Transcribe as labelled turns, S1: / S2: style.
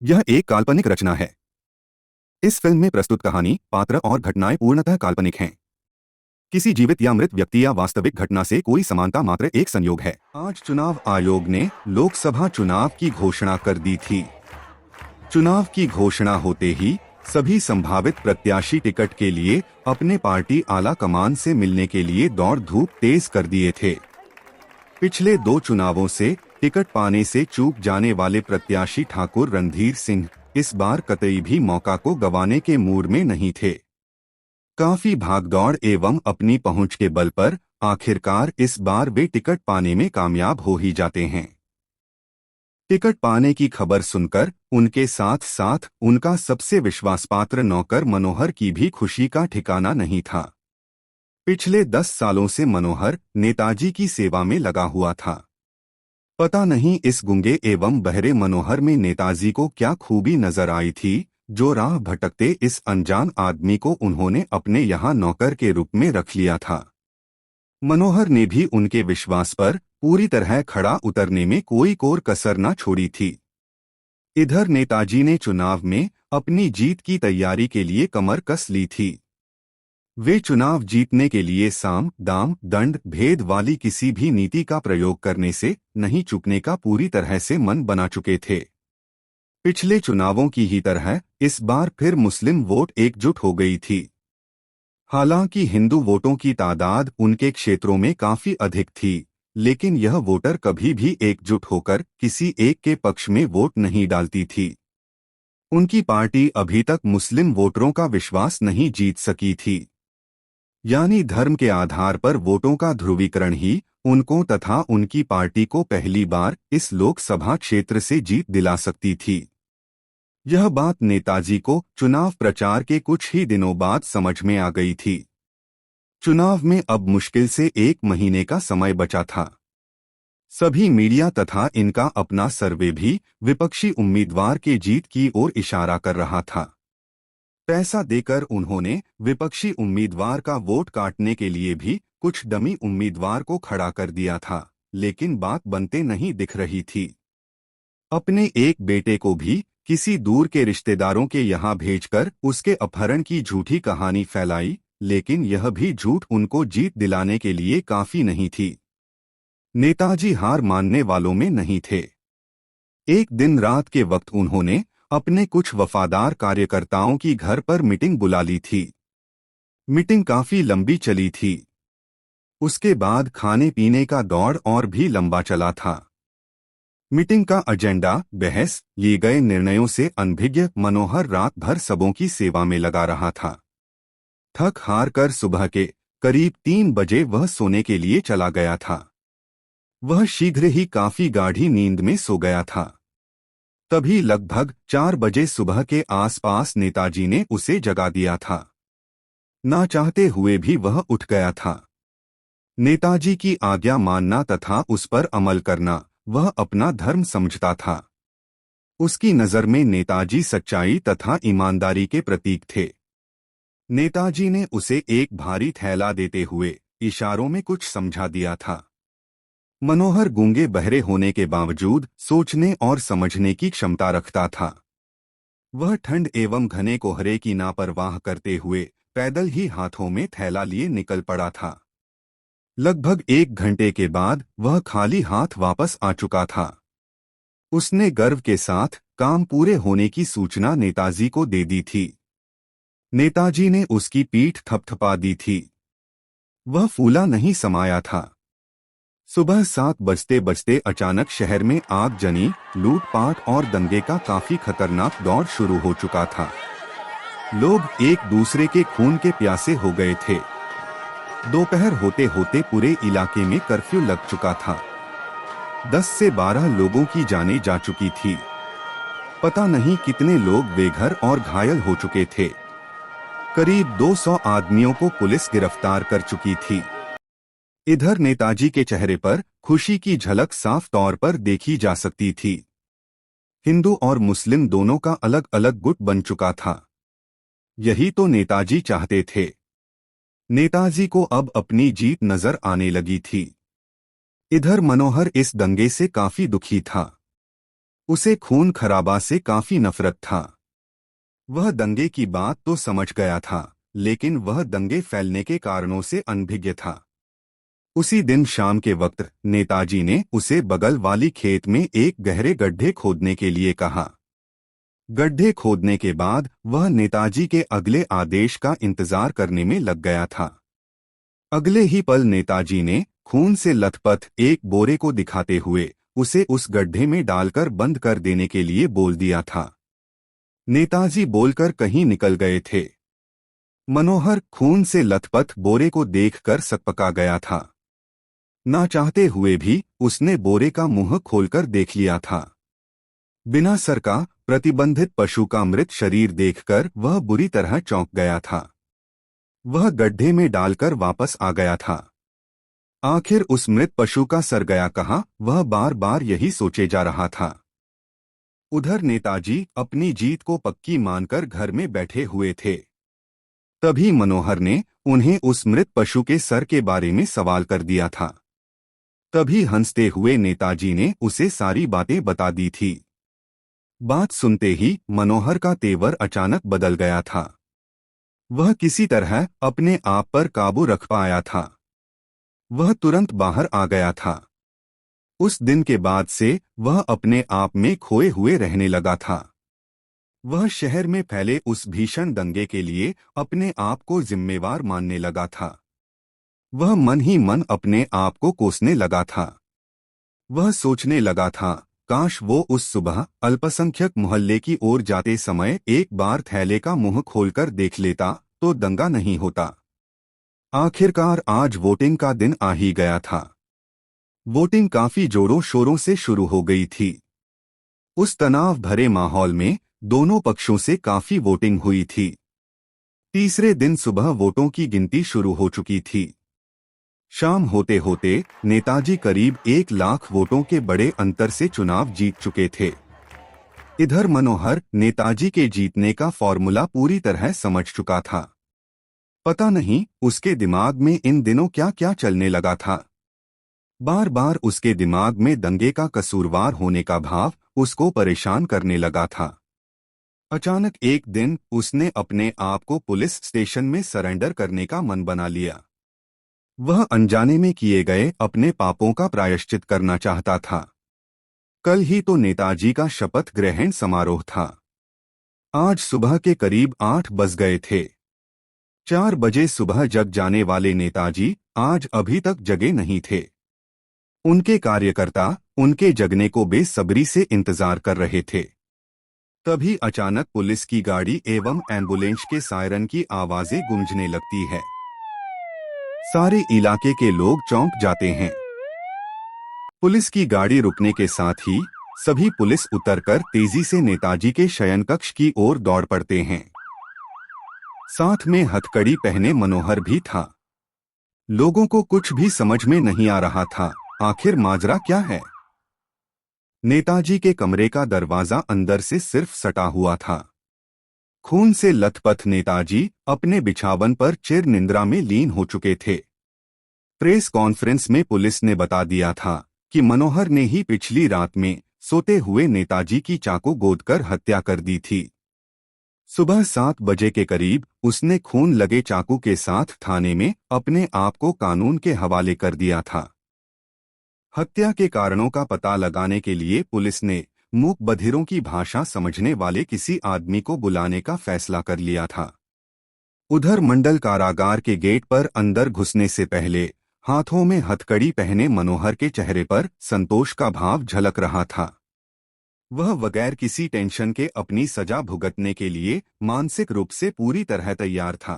S1: यह एक काल्पनिक रचना है। इस फिल्म में प्रस्तुत कहानी, पात्र और घटनाएं पूर्णतः काल्पनिक हैं। किसी जीवित या मृत व्यक्ति या वास्तविक घटना से कोई समानता मात्र एक संयोग है। आज चुनाव आयोग ने लोकसभा चुनाव की घोषणा कर दी थी। चुनाव की घोषणा होते ही सभी संभावित प्रत्याशी टिकट के लिए अपने पार्टी आला कमान से मिलने के लिए दौड़ धूप तेज कर दिए थे। पिछले 2 चुनावों से टिकट पाने से चूक जाने वाले प्रत्याशी ठाकुर रणधीर सिंह इस बार कतई भी मौका को गंवाने के मूड में नहीं थे। काफी भागदौड़ एवं अपनी पहुंच के बल पर आखिरकार इस बार वे टिकट पाने में कामयाब हो ही जाते हैं। टिकट पाने की खबर सुनकर उनके साथ साथ उनका सबसे विश्वासपात्र नौकर मनोहर की भी खुशी का ठिकाना नहीं था। पिछले 10 सालों से मनोहर नेताजी की सेवा में लगा हुआ था। पता नहीं इस गूंगे एवं बहरे मनोहर में नेताजी को क्या खूबी नजर आई थी, जो राह भटकते इस अनजान आदमी को उन्होंने अपने यहाँ नौकर के रूप में रख लिया था। मनोहर ने भी उनके विश्वास पर पूरी तरह खड़ा उतरने में कोई कोर कसर न छोड़ी थी। इधर नेताजी ने चुनाव में अपनी जीत की तैयारी के लिए कमर कस ली थी। वे चुनाव जीतने के लिए साम, दाम, दंड, भेद वाली किसी भी नीति का प्रयोग करने से नहीं चूकने का पूरी तरह से मन बना चुके थे। पिछले चुनावों की ही तरह इस बार फिर मुस्लिम वोट एकजुट हो गई थी। हालांकि हिंदू वोटों की तादाद उनके क्षेत्रों में काफी अधिक थी, लेकिन यह वोटर कभी भी एकजुट होकर किसी एक के पक्ष में वोट नहीं डालती थी। उनकी पार्टी अभी तक मुस्लिम वोटरों का विश्वास नहीं जीत सकी थी। यानी धर्म के आधार पर वोटों का ध्रुवीकरण ही उनको तथा उनकी पार्टी को पहली बार इस लोकसभा क्षेत्र से जीत दिला सकती थी। यह बात नेताजी को चुनाव प्रचार के कुछ ही दिनों बाद समझ में आ गई थी। चुनाव में अब मुश्किल से 1 महीने का समय बचा था। सभी मीडिया तथा इनका अपना सर्वे भी विपक्षी उम्मीदवार के जीत की ओर इशारा कर रहा था। पैसा देकर उन्होंने विपक्षी उम्मीदवार का वोट काटने के लिए भी कुछ डमी उम्मीदवार को खड़ा कर दिया था, लेकिन बात बनते नहीं दिख रही थी। अपने एक बेटे को भी किसी दूर के रिश्तेदारों के यहाँ भेजकर उसके अपहरण की झूठी कहानी फैलाई, लेकिन यह भी झूठ उनको जीत दिलाने के लिए काफी नहीं थी। नेताजी हार मानने वालों में नहीं थे। एक दिन रात के वक्त उन्होंने अपने कुछ वफादार कार्यकर्ताओं की घर पर मीटिंग बुला ली थी। मीटिंग काफी लंबी चली थी। उसके बाद खाने पीने का दौर और भी लंबा चला था। मीटिंग का एजेंडा, बहस, लिए गए निर्णयों से अनभिज्ञ मनोहर रात भर सबों की सेवा में लगा रहा था। थक हार कर सुबह के करीब 3 बजे वह सोने के लिए चला गया था। वह शीघ्र ही काफी गाढ़ी नींद में सो गया था। तभी लगभग 4 बजे सुबह के आसपास नेताजी ने उसे जगा दिया था। ना चाहते हुए भी वह उठ गया था। नेताजी की आज्ञा मानना तथा उस पर अमल करना वह अपना धर्म समझता था। उसकी नजर में नेताजी सच्चाई तथा ईमानदारी के प्रतीक थे। नेताजी ने उसे एक भारी थैला देते हुए इशारों में कुछ समझा दिया था। मनोहर गूंगे बहरे होने के बावजूद सोचने और समझने की क्षमता रखता था। वह ठंड एवं घने कोहरे की नापरवाह करते हुए पैदल ही हाथों में थैला लिए निकल पड़ा था। लगभग 1 घंटे के बाद वह खाली हाथ वापस आ चुका था। उसने गर्व के साथ काम पूरे होने की सूचना नेताजी को दे दी थी। नेताजी ने उसकी पीठ थपथपा दी थी। वह फूला नहीं समाया था। सुबह 7 बजते बजते अचानक शहर में आगजनी, लूटपाट और दंगे का काफी खतरनाक दौर शुरू हो चुका था। लोग एक दूसरे के खून के प्यासे हो गए थे। दोपहर होते होते पूरे इलाके में कर्फ्यू लग चुका था। 10 से 12 लोगों की जानें जा चुकी थी। पता नहीं कितने लोग बेघर और घायल हो चुके थे। करीब 200 आदमियों को पुलिस गिरफ्तार कर चुकी थी। इधर नेताजी के चेहरे पर खुशी की झलक साफ तौर पर देखी जा सकती थी। हिंदू और मुस्लिम दोनों का अलग अलग गुट बन चुका था। यही तो नेताजी चाहते थे। नेताजी को अब अपनी जीत नजर आने लगी थी। इधर मनोहर इस दंगे से काफी दुखी था। उसे खून खराबा से काफी नफरत था। वह दंगे की बात तो समझ गया था, लेकिन वह दंगे फैलने के कारणों से अनभिज्ञ था। उसी दिन शाम के वक्त नेताजी ने उसे बगल वाली खेत में एक गहरे गड्ढे खोदने के लिए कहा। गड्ढे खोदने के बाद वह नेताजी के अगले आदेश का इंतजार करने में लग गया था। अगले ही पल नेताजी ने खून से लथपथ एक बोरे को दिखाते हुए उसे उस गड्ढे में डालकर बंद कर देने के लिए बोल दिया था। नेताजी बोलकर कहीं निकल गए थे। मनोहर खून से लथपथ बोरे को देखकर सकपका गया था। ना चाहते हुए भी उसने बोरे का मुंह खोलकर देख लिया था। बिना सर का प्रतिबंधित पशु का मृत शरीर देखकर वह बुरी तरह चौंक गया था। वह गड्ढे में डालकर वापस आ गया था। आखिर उस मृत पशु का सर गया कहाँ, वह बार बार यही सोचे जा रहा था। उधर नेताजी अपनी जीत को पक्की मानकर घर में बैठे हुए थे। तभी मनोहर ने उन्हें उस मृत पशु के सर के बारे में सवाल कर दिया था। तभी हंसते हुए नेताजी ने उसे सारी बातें बता दी थी। बात सुनते ही मनोहर का तेवर अचानक बदल गया था। वह किसी तरह अपने आप पर काबू रख पाया था। वह तुरंत बाहर आ गया था। उस दिन के बाद से वह अपने आप में खोए हुए रहने लगा था। वह शहर में फैले उस भीषण दंगे के लिए अपने आप को जिम्मेवार मानने लगा था। वह मन ही मन अपने आप को कोसने लगा था। वह सोचने लगा था, काश वो उस सुबह अल्पसंख्यक मोहल्ले की ओर जाते समय एक बार थैले का मुंह खोलकर देख लेता तो दंगा नहीं होता। आखिरकार आज वोटिंग का दिन आ ही गया था। वोटिंग काफी जोरों शोरों से शुरू हो गई थी। उस तनाव भरे माहौल में दोनों पक्षों से काफी वोटिंग हुई थी। तीसरे दिन सुबह वोटों की गिनती शुरू हो चुकी थी। शाम होते होते नेताजी करीब 1 लाख वोटों के बड़े अंतर से चुनाव जीत चुके थे। इधर मनोहर नेताजी के जीतने का फॉर्मूला पूरी तरह समझ चुका था। पता नहीं उसके दिमाग में इन दिनों क्या क्या चलने लगा था। बार बार उसके दिमाग में दंगे का कसूरवार होने का भाव उसको परेशान करने लगा था। अचानक एक दिन उसने अपने आप को पुलिस स्टेशन में सरेंडर करने का मन बना लिया। वह अनजाने में किए गए अपने पापों का प्रायश्चित करना चाहता था। कल ही तो नेताजी का शपथ ग्रहण समारोह था। आज सुबह के करीब 8 बज गए थे। 4 बजे सुबह जग जाने वाले नेताजी आज अभी तक जगे नहीं थे। उनके कार्यकर्ता उनके जगने को बेसब्री से इंतजार कर रहे थे। तभी अचानक पुलिस की गाड़ी एवं एम्बुलेंस के सायरन की आवाजें गूंजने लगती है। सारे इलाके के लोग चौंक जाते हैं। पुलिस की गाड़ी रुकने के साथ ही सभी पुलिस उतरकर तेजी से नेताजी के शयन कक्ष की ओर दौड़ पड़ते हैं। साथ में हथकड़ी पहने मनोहर भी था। लोगों को कुछ भी समझ में नहीं आ रहा था, आखिर माजरा क्या है। नेताजी के कमरे का दरवाजा अंदर से सिर्फ सटा हुआ था। खून से लथपथ नेताजी अपने बिछावन पर चिर निंद्रा में लीन हो चुके थे। प्रेस कॉन्फ्रेंस में पुलिस ने बता दिया था कि मनोहर ने ही पिछली रात में सोते हुए नेताजी की चाकू गोदकर हत्या कर दी थी। सुबह 7 बजे के करीब उसने खून लगे चाकू के साथ थाने में अपने आप को कानून के हवाले कर दिया था। हत्या के कारणों का पता लगाने के लिए पुलिस ने मूक बधिरों की भाषा समझने वाले किसी आदमी को बुलाने का फैसला कर लिया था। उधर मंडल कारागार के गेट पर अंदर घुसने से पहले हाथों में हथकड़ी पहने मनोहर के चेहरे पर संतोष का भाव झलक रहा था। वह बगैर किसी टेंशन के अपनी सजा भुगतने के लिए मानसिक रूप से पूरी तरह तैयार था।